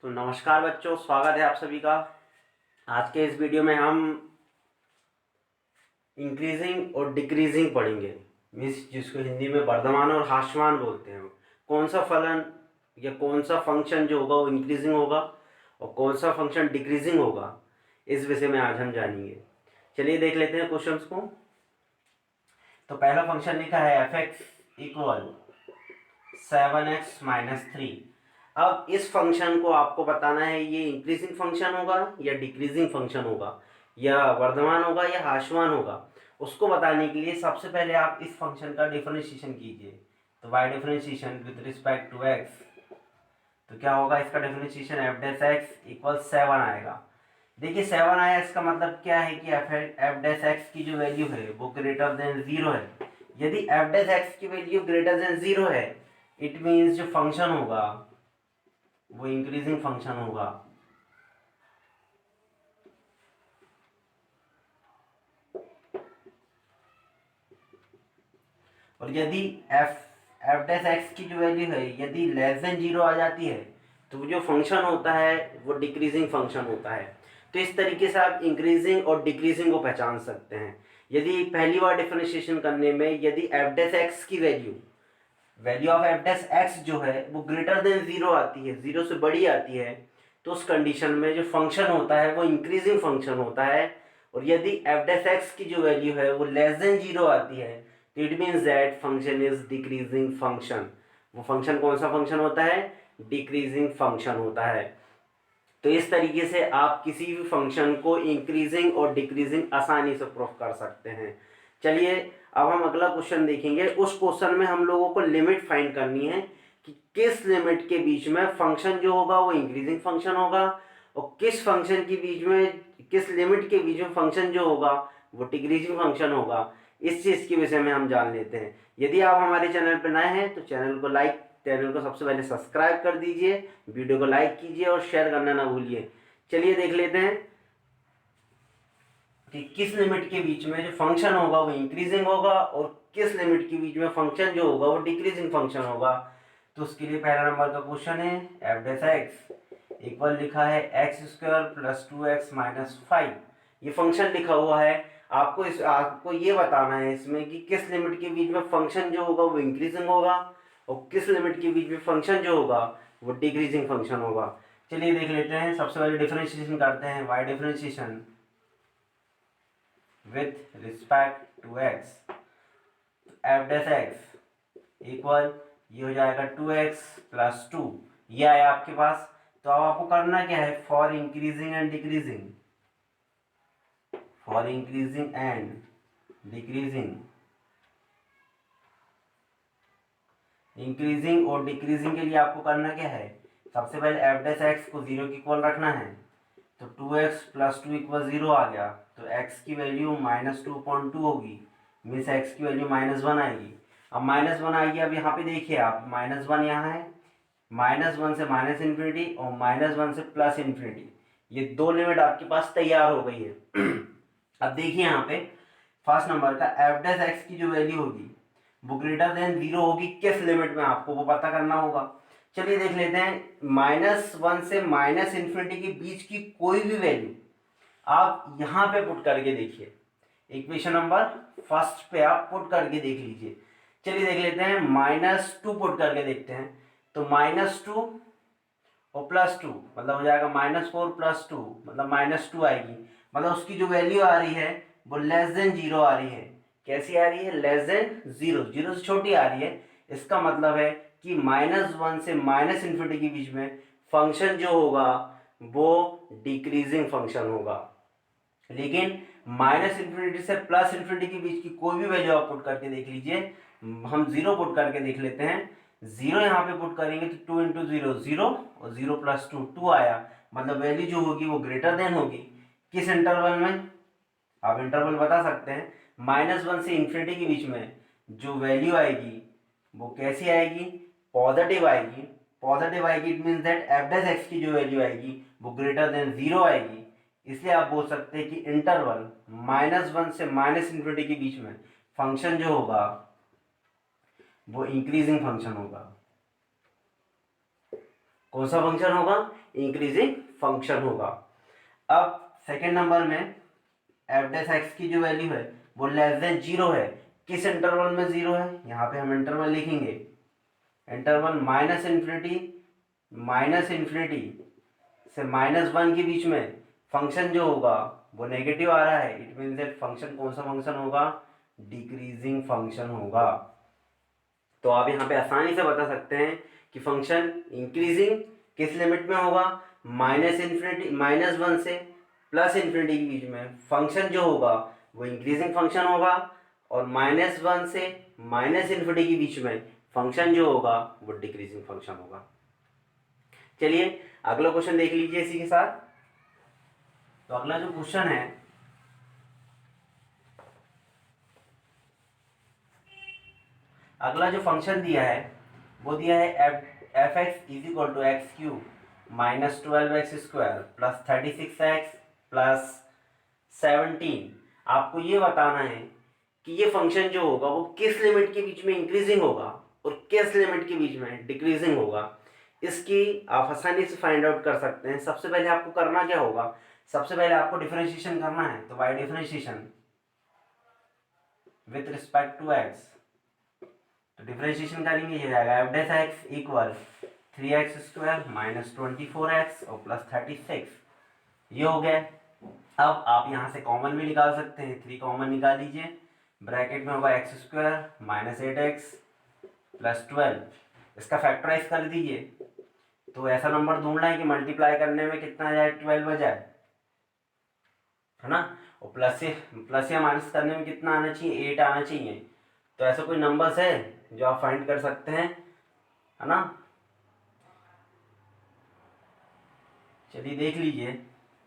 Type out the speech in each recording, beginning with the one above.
तो नमस्कार बच्चों, स्वागत है आप सभी का। आज के इस वीडियो में हम इंक्रीजिंग और डिक्रीजिंग पढ़ेंगे। मीन्स जिसको हिंदी में वर्धमान और ह्रासमान बोलते हैं। कौन सा फलन या कौन सा फंक्शन जो होगा वो इंक्रीजिंग होगा और कौन सा फंक्शन डिक्रीजिंग होगा, इस विषय में आज हम जानेंगे। चलिए देख लेते हैं क्वेश्चंस को। तो पहला फंक्शन लिखा है एफ एक्स इक्वल 7x-3। अब इस फंक्शन को आपको बताना है ये इंक्रीजिंग फंक्शन होगा या डिक्रीजिंग फंक्शन होगा, या वर्धमान होगा या ह्रासमान होगा। उसको बताने के लिए सबसे पहले आप इस फंक्शन का डिफरेंशिएशन कीजिए। तो by differentiation with respect to x, तो क्या होगा इसका differentiation f dash x equal 7 आएगा। देखिए 7 आया, इसका मतलब क्या है कि एफ डैश एक्स की जो वैल्यू है वो ग्रेटर देन 0 है। यदि एफ डैश एक्स की वैल्यू ग्रेटर देन 0 है, इट मीन्स जो फंक्शन होगा वो इंक्रीजिंग फंक्शन होगा। और यदि एफ एफ डैश एक्स की जो वैल्यू है यदि लेस देन 0 आ जाती है, तो जो फंक्शन होता है वो डिक्रीजिंग फंक्शन होता है। तो इस तरीके से आप इंक्रीजिंग और डिक्रीजिंग को पहचान सकते हैं। यदि पहली बार डिफरेंशिएशन करने में यदि एफ डैश एक्स की value of F dash x जो है वो ग्रेटर देन 0 आती है, 0 से बड़ी आती है, तो उस कंडीशन में जो फंक्शन होता है वो इंक्रीजिंग फंक्शन होता है। और यदि एफ डैश एक्स की जो वैल्यू है वो लेस देन 0 आती है, तो it means that function is decreasing function. वो फंक्शन कौन सा फंक्शन होता है? डिक्रीजिंग फंक्शन होता है। तो इस तरीके से आप किसी भी फंक्शन को इंक्रीजिंग और डिक्रीजिंग आसानी से प्रूफ कर सकते हैं। चलिए अब हम अगला क्वेश्चन देखेंगे। उस क्वेश्चन में हम लोगों को लिमिट फाइंड करनी है कि किस लिमिट के बीच में फंक्शन जो होगा वो इंक्रीजिंग फंक्शन होगा और किस फंक्शन के बीच में, किस लिमिट के बीच में फंक्शन जो होगा वो डिक्रीजिंग फंक्शन होगा। इस चीज़ के विषय में हम जान लेते हैं। यदि आप हमारे चैनल पर नए हैं तो चैनल को सबसे पहले सब्सक्राइब कर दीजिए, वीडियो को लाइक कीजिए और शेयर करना ना भूलिए। चलिए देख लेते हैं कि किस लिमिट के बीच में जो फंक्शन होगा वो इंक्रीजिंग होगा और किस लिमिट के बीच में फंक्शन जो होगा वो डिक्रीजिंग फंक्शन होगा। तो उसके लिए पहला नंबर का क्वेश्चन है एफ डैश एक्स इक्वल लिखा है x square plus 2x minus 5। ये फंक्शन लिखा हुआ है। आपको ये बताना है इसमें कि किस लिमिट के बीच में फंक्शन जो होगा वो इंक्रीजिंग होगा और किस लिमिट के बीच में फंक्शन जो होगा वो डिक्रीजिंग फंक्शन होगा। चलिए देख लेते हैं। सबसे पहले डिफरेंशिएशन करते हैं। By differentiation with respect to x, f dash x equal ये हो जाएगा 2x प्लस 2। ये आया आपके पास। तो अब आपको करना क्या है? For increasing and decreasing, for increasing and decreasing, increasing और डिक्रीजिंग के लिए आपको करना क्या है? सबसे पहले एफ डैश एक्स को 0 के इक्वल रखना है। तो 2x प्लस 2 इक्वल 0 आ गया, तो x की वैल्यू -2.2 होगी, मीन्स x की वैल्यू -1 आएगी। अब -1 आएगी। अब यहाँ पे देखिए आप, -1 यहाँ है, -1 से माइनस इन्फिनिटी और -1 से प्लस इन्फिनिटी, ये दो लिमिट आपके पास तैयार हो गई है। अब देखिए यहाँ पे फर्स्ट नंबर का एफ डैश एक्स की जो वैल्यू होगी वो ग्रेटर देन 0 होगी। किस लिमिट में आपको वो पता करना होगा। चलिए देख लेते हैं। -1 से माइनस इन्फिनिटी के बीच की कोई भी वैल्यू आप यहाँ पे पुट करके देखिए। इक्वेशन नंबर फर्स्ट पे आप पुट करके देख लीजिए। चलिए देख लेते हैं। -2 पुट करके देखते हैं। तो -2 और +2 मतलब हो जाएगा -4 + 2 मतलब -2 आएगी। मतलब उसकी जो वैल्यू आ रही है वो लेस देन 0 आ रही है। कैसी आ रही है? लेस देन 0, 0 से छोटी आ रही है। इसका मतलब है कि -1 से माइनस इन्फिनिटी के बीच में फंक्शन जो होगा वो डिक्रीजिंग फंक्शन होगा। लेकिन माइनस इन्फिनिटी से प्लस इन्फिनिटी के बीच की कोई भी वैल्यू आप पुट करके देख लीजिए। हम 0 पुट करके देख लेते हैं। 0 यहाँ पे पुट करेंगे तो 2 इंटू 0 0 और 0 + 2 2 आया। मतलब वैल्यू जो होगी वो ग्रेटर देन होगी। किस इंटरवल में? आप इंटरवल बता सकते हैं। -1 से इन्फिनिटी के बीच में जो वैल्यू आएगी वो कैसी आएगी? पॉजिटिव आएगी। पॉजिटिव आएगी, it means that F dash x की जो वैल्यू आएगी वो ग्रेटर देन 0 आएगी। इसलिए आप बोल सकते हैं कि इंटरवल -1 से माइनस इन्फिनिटी के बीच में फंक्शन जो होगा वो इंक्रीजिंग फंक्शन होगा। कौन सा फंक्शन होगा? इंक्रीजिंग फंक्शन होगा। अब सेकेंड नंबर में एफ डैश एक्स की जो वैल्यू है वो लेस देन जीरो है। किस इंटरवल में जीरो है? यहाँ पे हम इंटरवल लिखेंगे, इंटरवल माइनस इन्फिनिटी से -1 के बीच में फंक्शन जो होगा वो नेगेटिव आ रहा है। इट मीन दैट फंक्शन कौन सा फंक्शन होगा? डिक्रीजिंग फंक्शन होगा। तो आप यहाँ पे आसानी से बता सकते हैं कि फंक्शन इंक्रीजिंग किस लिमिट में होगा? -1 से +∞ के बीच में फंक्शन जो होगा वो इंक्रीजिंग फंक्शन होगा, और -1 से -∞ के बीच में फंक्शन जो होगा वो डिक्रीजिंग फंक्शन होगा। चलिए अगला क्वेश्चन देख लीजिए इसी के साथ। तो अगला जो क्वेश्चन है, अगला जो फंक्शन दिया है वो दिया है f x is equal to x cube -12x² plus 36x plus 17। आपको ये बताना है कि ये फंक्शन जो होगा वो किस लिमिट के बीच में इंक्रीजिंग होगा और किस लिमिट के बीच में डिक्रीजिंग होगा। इसकी आप आसानी से फाइंड आउट कर सकते हैं। सबसे पहले आपको करना क्या होगा? सबसे पहले आपको डिफरेंशिएशन करना है। तो by differentiation with respect to x, तो डिफरेंशिएशन करेंगे, ये आएगा F dash x equal 3x² -24x और प्लस 36। ये हो गया। अब आप यहाँ से कॉमन भी निकाल सकते हैं, 3 कॉमन निकाल लीजिए, ब्रैकेट में होगा x² -8x प्लस 12। इसका फैक्टराइज कर दीजिए। तो ऐसा नंबर ढूंढना है कि मल्टीप्लाई करने में कितना आ जाए? 12 आ जाए, है ना। और प्लस या माइनस करने में कितना आना चाहिए? 8 आना चाहिए। तो ऐसा कोई नंबर्स है जो आप फाइंड कर सकते हैं, है ना। चलिए देख लीजिए।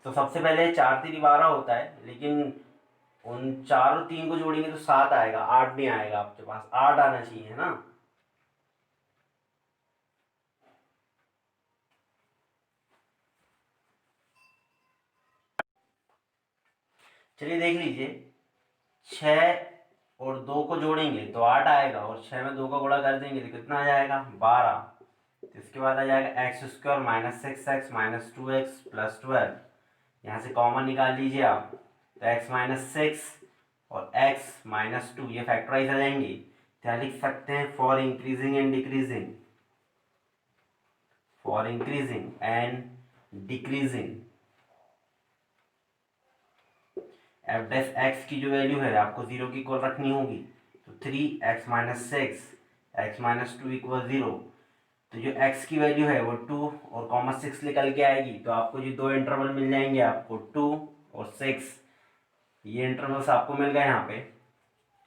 तो सबसे पहले 4 3 12 होता है, लेकिन उन 4 और 3 को जोड़ेंगे तो 7 आएगा, 8 नहीं आएगा। आपके पास 8 आना चाहिए, है ना। चलिए देख लीजिए, 6 और 2 को जोड़ेंगे तो 8 आएगा, और 6 में 2 का गुणा कर देंगे तो कितना आ जाएगा? 12। तो इसके बाद आ जाएगा x² -6x -2x प्लस 12। यहाँ से कॉमन निकाल लीजिए आप, तो x -6 और x -2 ये फैक्टराइज आ जाएंगे। तो यहाँ लिख सकते हैं for increasing and decreasing, for increasing and decreasing F dash x की जो वैल्यू है आपको 0 की इक्वल रखनी होगी। तो 3x -6 x -2 इक्वल 0। तो जो x की वैल्यू है वो 2 और कॉमा 6 निकल के आएगी। तो आपको जो 2 इंटरवल मिल जाएंगे आपको 2 और 6, ये इंटरवल्स आपको मिल गए। यहाँ पे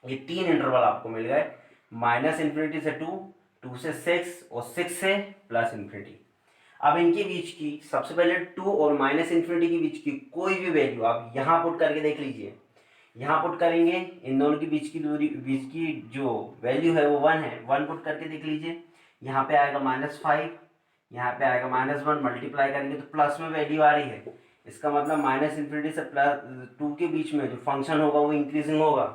ये 3 इंटरवल आपको मिल गए, -∞ से 2, 2 से 6 और 6 से +∞। अब इनके बीच की सबसे पहले 2 और -∞ के बीच की कोई भी वैल्यू आप यहाँ पुट करके देख लीजिए। यहाँ पुट करेंगे, इन दोनों के बीच की दूरी, बीच की जो वैल्यू है वो 1 है, 1 पुट करके देख लीजिए। यहाँ पे आएगा -5, यहाँ पे आएगा -1, मल्टीप्लाई करेंगे तो प्लस में वैल्यू आ रही है। इसका मतलब -∞ से +2 के बीच में जो फंक्शन होगा वो इंक्रीजिंग होगा,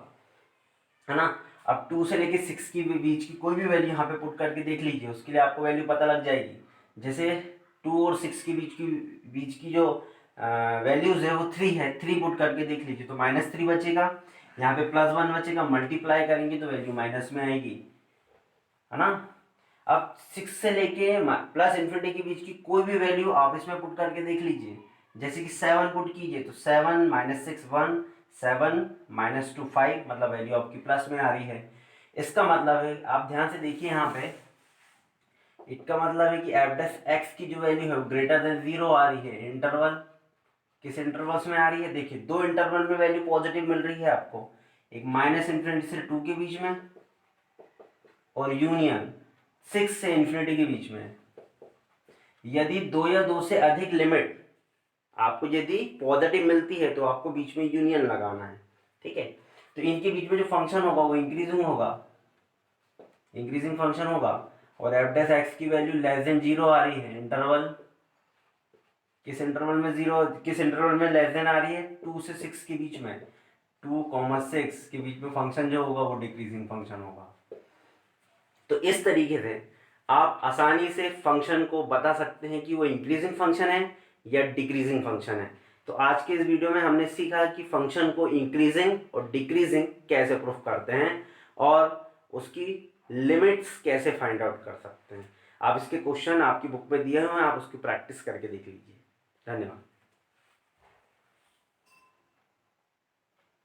है ना। अब 2 से लेके 6 की बीच की कोई भी वैल्यू यहाँ पे पुट करके देख लीजिए, उसके लिए आपको वैल्यू पता लग जाएगी। जैसे 2 और 6 के बीच की जो वैल्यूज है वो 3 है, 3 पुट करके देख लीजिए तो -3 बचेगा, यहाँ पे +1 बचेगा, मल्टीप्लाई करेंगे तो वैल्यू माइनस में आएगी, है ना। अब 6 से लेके +∞ के बीच की कोई भी वैल्यू आप इसमें पुट करके देख लीजिए। जैसे कि 7 पुट कीजिए तो 7 -6 1, 7 -2 5, मतलब वैल्यू आपकी प्लस में आ रही है। इसका मतलब है, आप ध्यान से देखिए यहाँ पे, इसका मतलब है कि एफ डैश एक्स की जो वैल्यू है वो ग्रेटर देन 0 आ रही है। इंटरवल किस इंटरवल्स में आ रही है? देखिए 2 इंटरवल में वैल्यू पॉजिटिव मिल रही है आपको, एक -∞ से 2 के बीच में और यूनियन 6 से इन्फिनिटी के बीच में। यदि 2 या 2 से अधिक लिमिट आपको यदि पॉजिटिव मिलती है तो आपको बीच में यूनियन लगाना है, ठीक है। तो इनके बीच में जो फंक्शन होगा वो इंक्रीजिंग होगा, इंक्रीजिंग फंक्शन होगा। और एफ डैश एक्स की वैल्यू लेस देन 0 आ रही है। इंटरवल किस इंटरवल में 0, किस इंटरवल में लेस देन आ रही है? 2 से 6 के बीच में, 2, 6 के बीच में फंक्शन जो होगा वो डिक्रीजिंग फंक्शन होगा। तो इस तरीके से आप आसानी से फंक्शन को बता सकते हैं कि वो इंक्रीजिंग फंक्शन है या डिक्रीजिंग फंक्शन है। तो आज के इस वीडियो में हमने सीखा कि फंक्शन को इंक्रीजिंग और डिक्रीजिंग कैसे प्रूफ करते हैं और उसकी लिमिट्स कैसे फाइंड आउट कर सकते हैं। आप इसके क्वेश्चन आपकी बुक में दिए हुए हैं, आप उसकी प्रैक्टिस करके देख लीजिए। धन्यवाद।